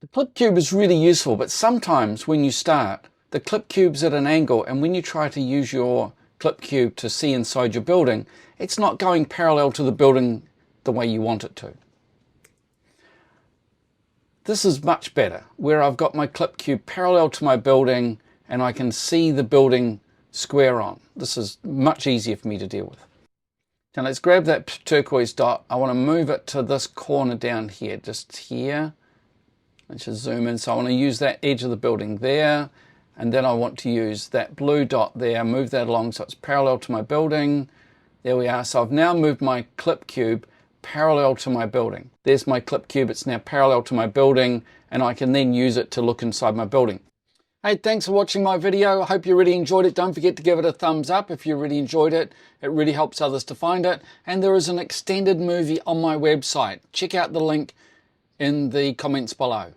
The clip cube is really useful, but sometimes when you start, the clip cube's at an angle, and when you try to use your clip cube to see inside your building, it's not going parallel to the building the way you want it to. This is much better, where I've got my clip cube parallel to my building and I can see the building square on. This is much easier for me to deal with. Now let's grab that turquoise dot. I want to move it to this corner down here, just here. Let's just zoom in. So I want to use that edge of the building there, and then I want to use that blue dot there, move that along so it's parallel to my building. There we are. So I've now moved my clip cube parallel to my building. There's my clip cube. It's now parallel to my building, and I can then use it to look inside my building. Hey, thanks for watching my video. I hope you really enjoyed it. Don't forget to give it a thumbs up if you really enjoyed it. It really helps others to find it. And there is an extended movie on my website. Check out the link in the comments below.